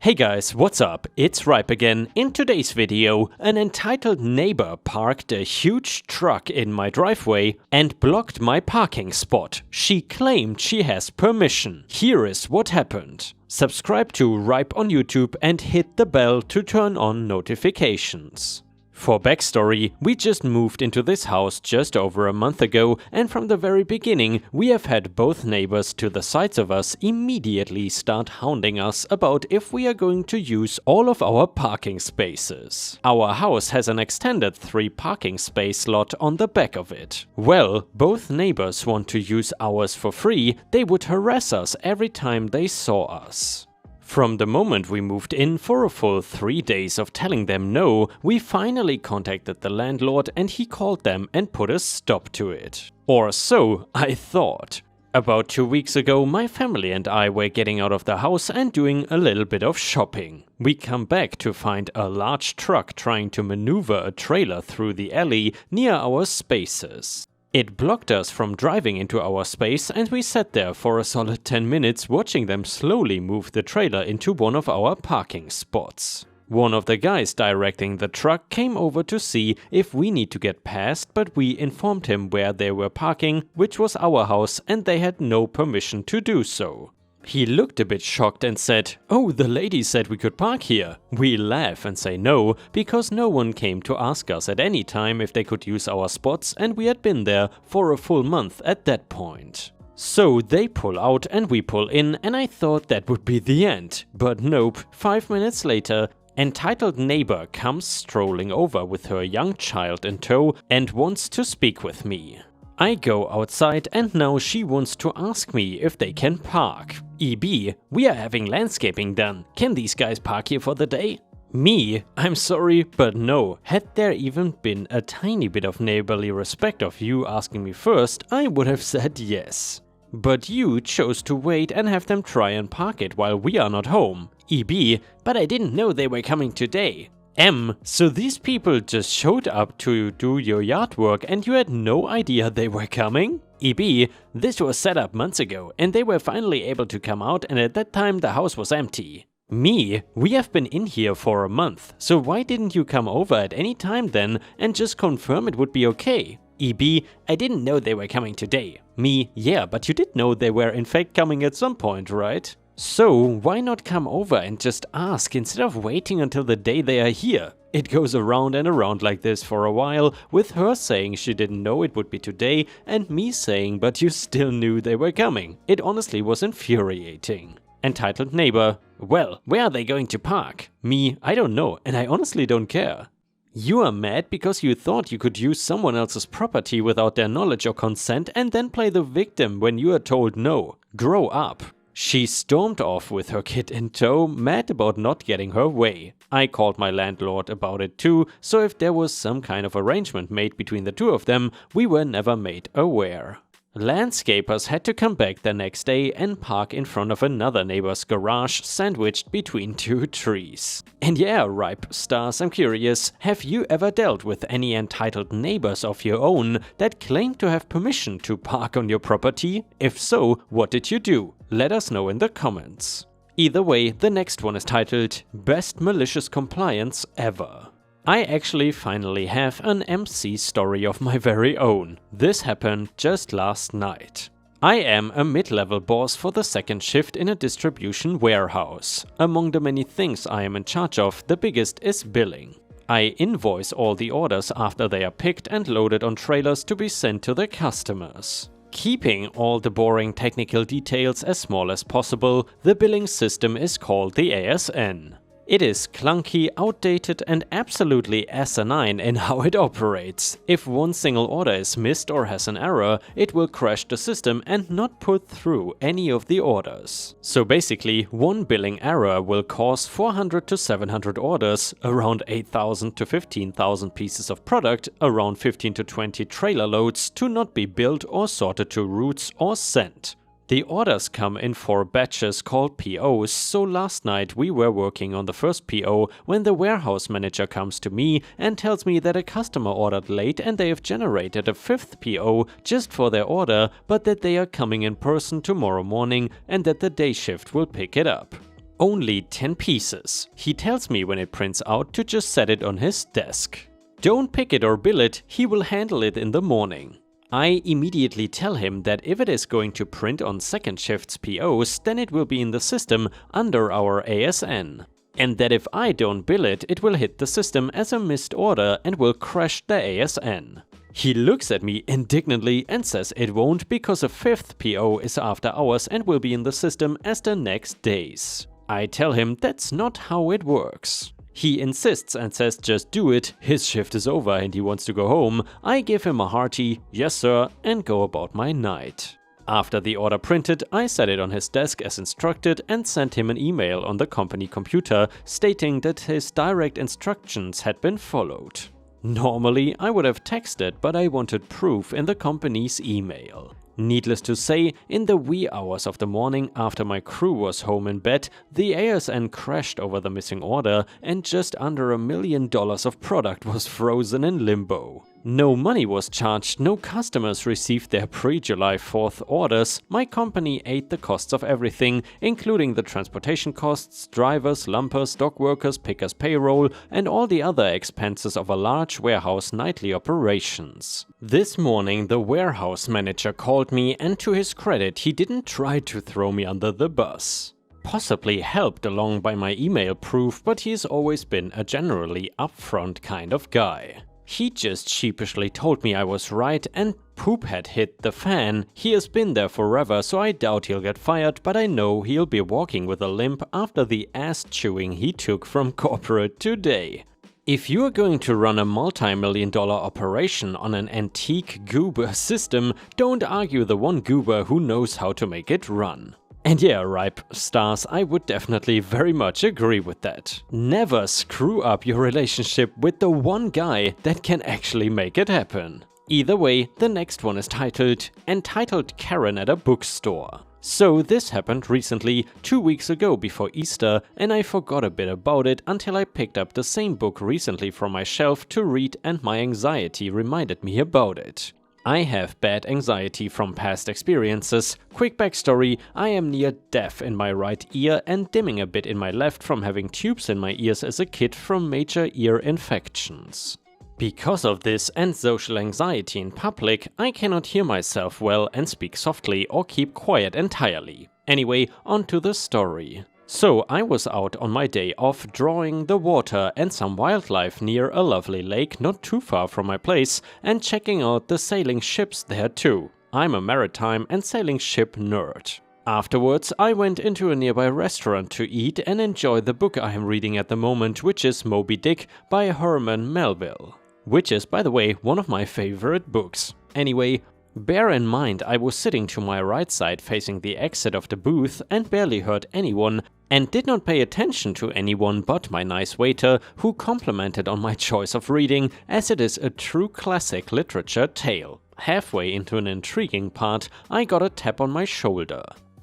Hey guys, what's up? It's Ripe again. In today's video, an entitled neighbor parked a huge truck in my driveway and blocked my parking spot. She claimed she has permission. Here is what happened. Subscribe to Ripe on YouTube and hit the bell to turn on notifications. For backstory, we just moved into this house just over a month ago, and from the very beginning we have had both neighbors to the sides of us immediately start hounding us about if we are going to use all of our parking spaces. Our house has an extended 3 parking space lot on the back of it. Well, both neighbors want to use ours for free. They would harass us every time they saw us. From the moment we moved in, for a full 3 days of telling them no, we finally contacted the landlord and he called them and put a stop to it. Or so I thought. About 2 weeks ago, my family and I were getting out of the house and doing a little bit of shopping. We come back to find a large truck trying to maneuver a trailer through the alley near our spaces. It blocked us from driving into our space, and we sat there for a solid 10 minutes watching them slowly move the trailer into one of our parking spots. One of the guys directing the truck came over to see if we need to get past, but we informed him where they were parking, which was our house, and they had no permission to do so. He looked a bit shocked and said, "Oh, the lady said we could park here." We laugh and say no, because no one came to ask us at any time if they could use our spots, and we had been there for a full month at that point. So they pull out and we pull in, and I thought that would be the end. But nope, 5 minutes later, entitled neighbor comes strolling over with her young child in tow and wants to speak with me. I go outside and now she wants to ask me if they can park. EB, we are having landscaping done. Can these guys park here for the day? Me, I'm sorry, but no. Had there even been a tiny bit of neighborly respect of you asking me first, I would have said yes. But you chose to wait and have them try and park it while we are not home. EB, but I didn't know they were coming today. M, so these people just showed up to do your yard work and you had no idea they were coming? EB, this was set up months ago and they were finally able to come out, and at that time the house was empty. Me, we have been in here for a month, so why didn't you come over at any time then and just confirm it would be okay? EB, I didn't know they were coming today. Me, yeah, but you did know they were in fact coming at some point, right? So why not come over and just ask instead of waiting until the day they are here? It goes around and around like this for a while, with her saying she didn't know it would be today and me saying but you still knew they were coming. It honestly was infuriating. Entitled neighbor, well, where are they going to park? Me, I don't know and I honestly don't care. You are mad because you thought you could use someone else's property without their knowledge or consent and then play the victim when you are told no. Grow up. She stormed off with her kid in tow, mad about not getting her way. I called my landlord about it too, so if there was some kind of arrangement made between the two of them, we were never made aware. Landscapers had to come back the next day and park in front of another neighbor's garage sandwiched between 2 trees. And yeah, Ripe stars, I'm curious, have you ever dealt with any entitled neighbors of your own that claimed to have permission to park on your property? If so, what did you do? Let us know in the comments. Either way, the next one is titled Best Malicious Compliance Ever. I actually finally have an MC story of my very own. This happened just last night. I am a mid-level boss for the second shift in a distribution warehouse. Among the many things I am in charge of, the biggest is billing. I invoice all the orders after they are picked and loaded on trailers to be sent to the customers. Keeping all the boring technical details as small as possible, the billing system is called the ASN. It is clunky, outdated and absolutely asinine in how it operates. If one single order is missed or has an error, it will crash the system and not put through any of the orders. So basically, one billing error will cause 400 to 700 orders, around 8,000 to 15,000 pieces of product, around 15 to 20 trailer loads to not be billed or sorted to routes or sent. The orders come in 4 batches called POs, so last night we were working on the first PO when the warehouse manager comes to me and tells me that a customer ordered late and they have generated a 5th PO just for their order, but that they are coming in person tomorrow morning and that the day shift will pick it up. Only 10 pieces. He tells me when it prints out to just set it on his desk. Don't pick it or bill it, he will handle it in the morning. I immediately tell him that if it is going to print on second shift's POs, then it will be in the system under our ASN. And that if I don't bill it, it will hit the system as a missed order and will crash the ASN. He looks at me indignantly and says it won't because a fifth PO is after hours and will be in the system as the next day's. I tell him that's not how it works. He insists and says just do it, his shift is over and he wants to go home. I give him a hearty yes sir and go about my night. After the order printed, I set it on his desk as instructed and sent him an email on the company computer stating that his direct instructions had been followed. Normally, I would have texted, but I wanted proof in the company's email. Needless to say, in the wee hours of the morning after my crew was home in bed, the ASN crashed over the missing order and just under $1 million of product was frozen in limbo. No money was charged, no customers received their pre-July 4th orders, my company ate the costs of everything, including the transportation costs, drivers, lumpers, dock workers, pickers, payroll, and all the other expenses of a large warehouse nightly operations. This morning the warehouse manager called me and to his credit he didn't try to throw me under the bus. Possibly helped along by my email proof, but he's always been a generally upfront kind of guy. He just sheepishly told me I was right and poop had hit the fan. He has been there forever, so I doubt he'll get fired, but I know he'll be walking with a limp after the ass chewing he took from corporate today. If you're going to run a multi-million-dollar operation on an antique goober system, don't argue the one goober who knows how to make it run. And yeah, Ripe Stars, I would definitely very much agree with that. Never screw up your relationship with the one guy that can actually make it happen. Either way, the next one is titled Entitled Karen at a Bookstore. So this happened recently, 2 weeks ago before Easter, and I forgot a bit about it until I picked up the same book recently from my shelf to read and my anxiety reminded me about it. I have bad anxiety from past experiences. Quick backstory, I am near deaf in my right ear and dimming a bit in my left from having tubes in my ears as a kid from major ear infections. Because of this and social anxiety in public, I cannot hear myself well and speak softly or keep quiet entirely. Anyway, on to the story. So I was out on my day off drawing the water and some wildlife near a lovely lake not too far from my place and checking out the sailing ships there too. I'm a maritime and sailing ship nerd. Afterwards, I went into a nearby restaurant to eat and enjoy the book I am reading at the moment, which is Moby Dick by Herman Melville. Which is, by the way, one of my favorite books. Anyway, bear in mind I was sitting to my right side facing the exit of the booth and barely heard anyone and did not pay attention to anyone but my nice waiter who complimented on my choice of reading as it is a true classic literature tale. Halfway into an intriguing part, I got a tap on my shoulder.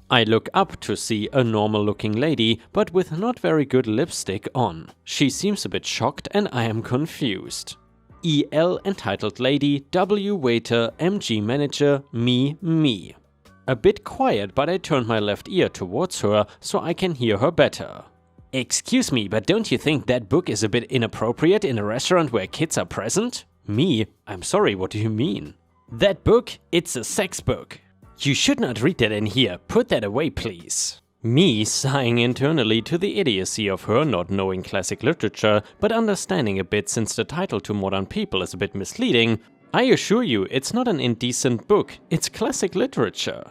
I look up to see a normal looking lady but with not very good lipstick on. She seems a bit shocked and I am confused. EL entitled lady, W waiter, MG manager, me. A bit quiet, but I turned my left ear towards her so I can hear her better. Excuse me, but don't you think that book is a bit inappropriate in a restaurant where kids are present? Me? I'm sorry, what do you mean? That book? It's a sex book. You should not read that in here, put that away please. Me sighing internally to the idiocy of her not knowing classic literature, but understanding a bit since the title to modern people is a bit misleading. I assure you, it's not an indecent book, it's classic literature.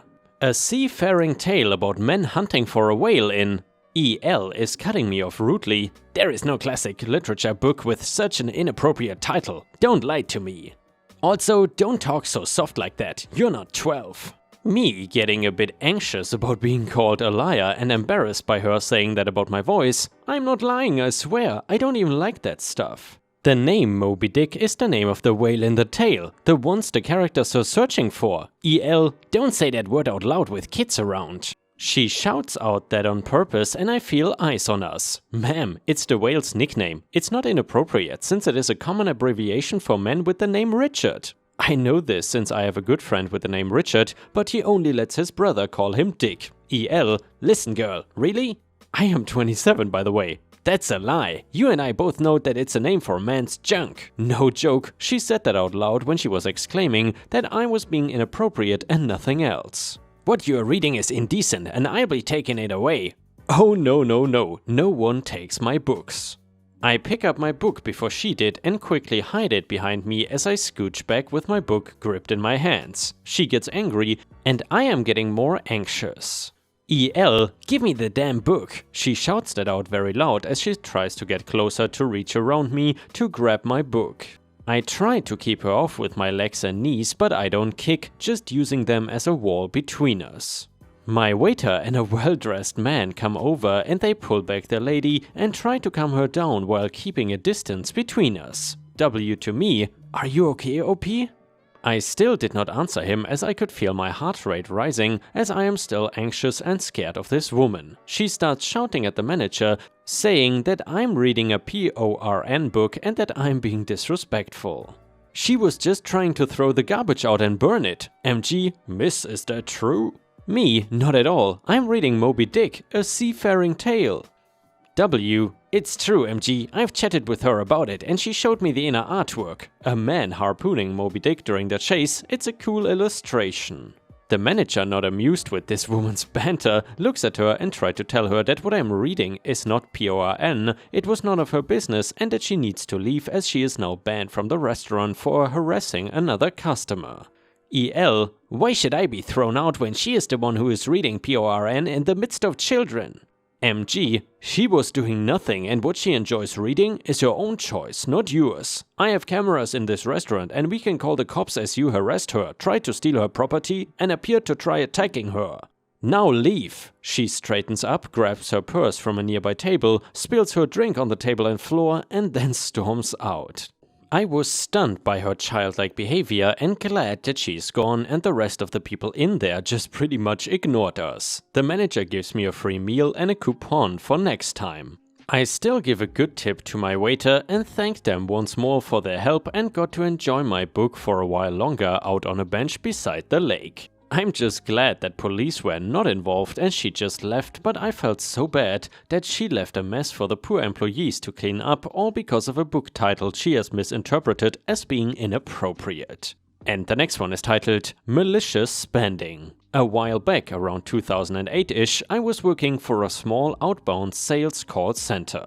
A seafaring tale about men hunting for a whale in... EL is cutting me off rudely. There is no classic literature book with such an inappropriate title. Don't lie to me. Also, don't talk so soft like that, you're not 12. Me getting a bit anxious about being called a liar and embarrassed by her saying that about my voice. I'm not lying, I swear, I don't even like that stuff. The name Moby Dick is the name of the whale in the tale, the ones the characters are searching for. EL, don't say that word out loud with kids around. She shouts out that on purpose and I feel eyes on us. Ma'am, it's the whale's nickname. It's not inappropriate since it is a common abbreviation for men with the name Richard. I know this since I have a good friend with the name Richard, but he only lets his brother call him Dick. EL, listen girl, really? I am 27, by the way. That's a lie. You and I both know that it's a name for man's junk. No joke, she said that out loud when she was exclaiming that I was being inappropriate and nothing else. What you're reading is indecent and I'll be taking it away. Oh no, no one takes my books. I pick up my book before she did and quickly hide it behind me as I scooch back with my book gripped in my hands. She gets angry and I am getting more anxious. EL, give me the damn book! She shouts that out very loud as she tries to get closer to reach around me to grab my book. I try to keep her off with my legs and knees, but I don't kick, just using them as a wall between us. My waiter and a well-dressed man come over and they pull back the lady and try to calm her down while keeping a distance between us. W to me, are you okay, OP? I still did not answer him as I could feel my heart rate rising as I am still anxious and scared of this woman. She starts shouting at the manager, saying that I'm reading a PORN book and that I'm being disrespectful. She was just trying to throw the garbage out and burn it. MG, miss, is that true? Me, not at all. I'm reading Moby Dick, a seafaring tale. W, it's true, MG. I've chatted with her about it and she showed me the inner artwork. A man harpooning Moby Dick during the chase. It's a cool illustration. The manager, not amused with this woman's banter, looks at her and tries to tell her that what I'm reading is not PORN, it was none of her business and that she needs to leave as she is now banned from the restaurant for harassing another customer. EL, why should I be thrown out when she is the one who is reading PORN in the midst of children? MG, she was doing nothing and what she enjoys reading is her own choice, not yours. I have cameras in this restaurant and we can call the cops as you harassed her, tried to steal her property and appeared to try attacking her. Now leave. She straightens up, grabs her purse from a nearby table, spills her drink on the table and floor and then storms out. I was stunned by her childlike behavior and glad that she's gone and the rest of the people in there just pretty much ignored us. The manager gives me a free meal and a coupon for next time. I still give a good tip to my waiter and thank them once more for their help and got to enjoy my book for a while longer out on a bench beside the lake. I'm just glad that police were not involved and she just left, but I felt so bad that she left a mess for the poor employees to clean up, all because of a book title she has misinterpreted as being inappropriate. And the next one is titled Malicious Spending. A while back, around 2008-ish, I was working for a small outbound sales call center.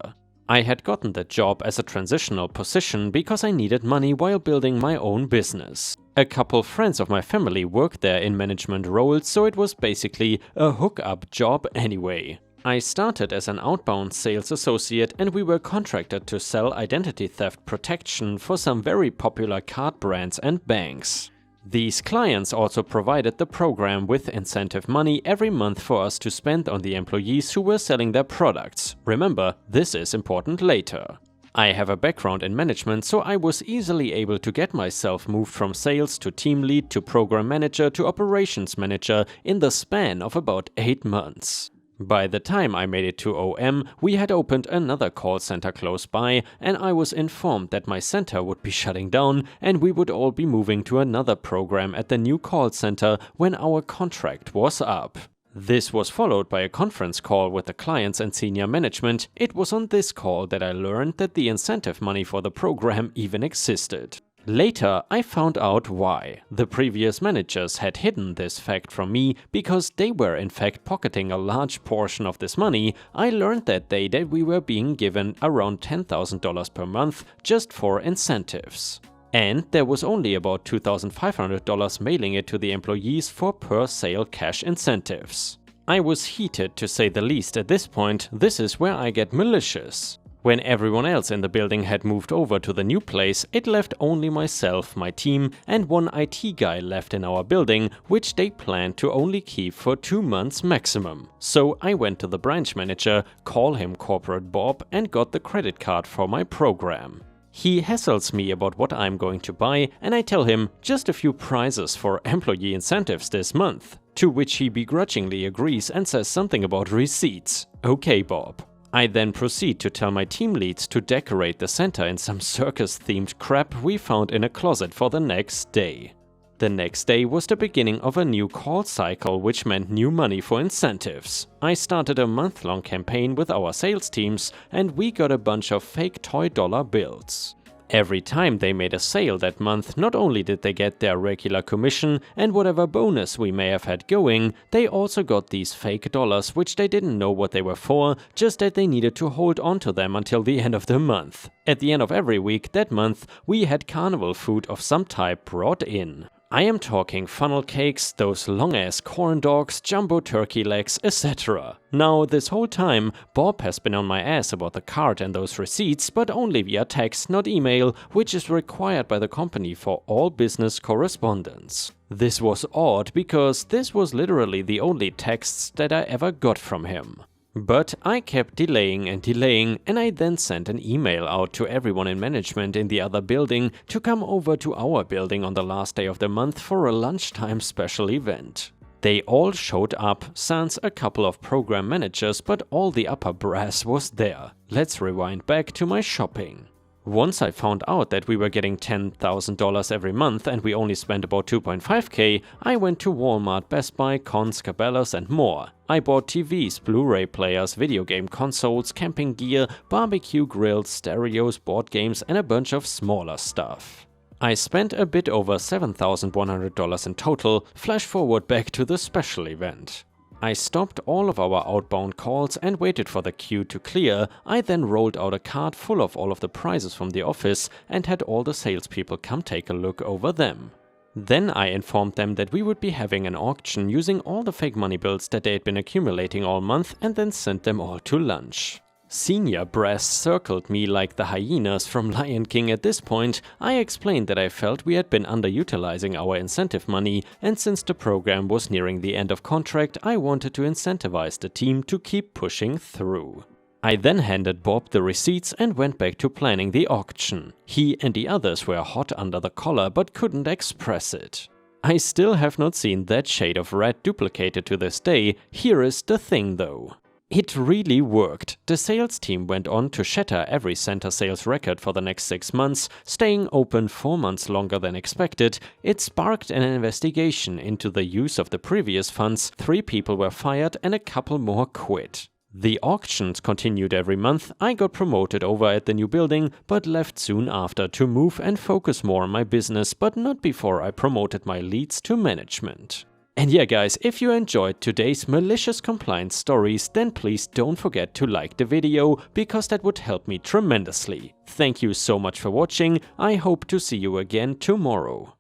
I had gotten the job as a transitional position because I needed money while building my own business. A couple friends of my family worked there in management roles, so it was basically a hookup job anyway. I started as an outbound sales associate and we were contracted to sell identity theft protection for some very popular card brands and banks. These clients also provided the program with incentive money every month for us to spend on the employees who were selling their products. Remember, this is important later. I have a background in management, so I was easily able to get myself moved from sales to team lead to program manager to operations manager in the span of about 8 months. By the time I made it to OM, we had opened another call center close by and I was informed that my center would be shutting down and we would all be moving to another program at the new call center when our contract was up. This was followed by a conference call with the clients and senior management. It was on this call that I learned that the incentive money for the program even existed. Later, I found out why. The previous managers had hidden this fact from me because they were in fact pocketing a large portion of this money. I learned that day that we were being given around $10,000 per month just for incentives. And there was only about $2,500 mailing it to the employees for per sale cash incentives. I was heated to say the least at this point. This is where I get malicious. When everyone else in the building had moved over to the new place, it left only myself, my team, and one IT guy left in our building, which they planned to only keep for 2 months maximum. So I went to the branch manager, call him Corporate Bob, and got the credit card for my program. He hassles me about what I'm going to buy, and I tell him just a few prizes for employee incentives this month, to which he begrudgingly agrees and says something about receipts. Okay, Bob. I then proceed to tell my team leads to decorate the center in some circus-themed crap we found in a closet for the next day. The next day was the beginning of a new call cycle, which meant new money for incentives. I started a month-long campaign with our sales teams, and we got a bunch of fake toy dollar bills. Every time they made a sale that month, not only did they get their regular commission and whatever bonus we may have had going, they also got these fake dollars, which they didn't know what they were for, just that they needed to hold on to them until the end of the month. At the end of every week that month, we had carnival food of some type brought in. I am talking funnel cakes, those long-ass corn dogs, jumbo turkey legs, etc. Now, this whole time, Bob has been on my ass about the card and those receipts, but only via text, not email, which is required by the company for all business correspondence. This was odd, because this was literally the only texts that I ever got from him. But I kept delaying, and I then sent an email out to everyone in management in the other building to come over to our building on the last day of the month for a lunchtime special event. They all showed up, sans a couple of program managers, but all the upper brass was there. Let's rewind back to my shopping. Once I found out that we were getting $10,000 every month and we only spent about $2.5K, I went to Walmart, Best Buy, Cons, Cabela's and more. I bought TVs, Blu-ray players, video game consoles, camping gear, barbecue grills, stereos, board games and a bunch of smaller stuff. I spent a bit over $7,100 in total. Flash forward back to the special event. I stopped all of our outbound calls and waited for the queue to clear. I then rolled out a cart full of all of the prizes from the office and had all the salespeople come take a look over them. Then I informed them that we would be having an auction using all the fake money bills that they had been accumulating all month, and then sent them all to lunch. Senior brass circled me like the hyenas from Lion King at this point. I explained that I felt we had been underutilizing our incentive money, and since the program was nearing the end of contract, I wanted to incentivize the team to keep pushing through. I then handed Bob the receipts and went back to planning the auction. He and the others were hot under the collar but couldn't express it. I still have not seen that shade of red duplicated to this day. Here is the thing though. It really worked. The sales team went on to shatter every center sales record for the next 6 months, staying open 4 months longer than expected. It sparked an investigation into the use of the previous funds. 3 people were fired and a couple more quit. The auctions continued every month. I got promoted over at the new building, but left soon after to move and focus more on my business, but not before I promoted my leads to management. And yeah guys, if you enjoyed today's malicious compliance stories, then please don't forget to like the video, because that would help me tremendously. Thank you so much for watching. I hope to see you again tomorrow.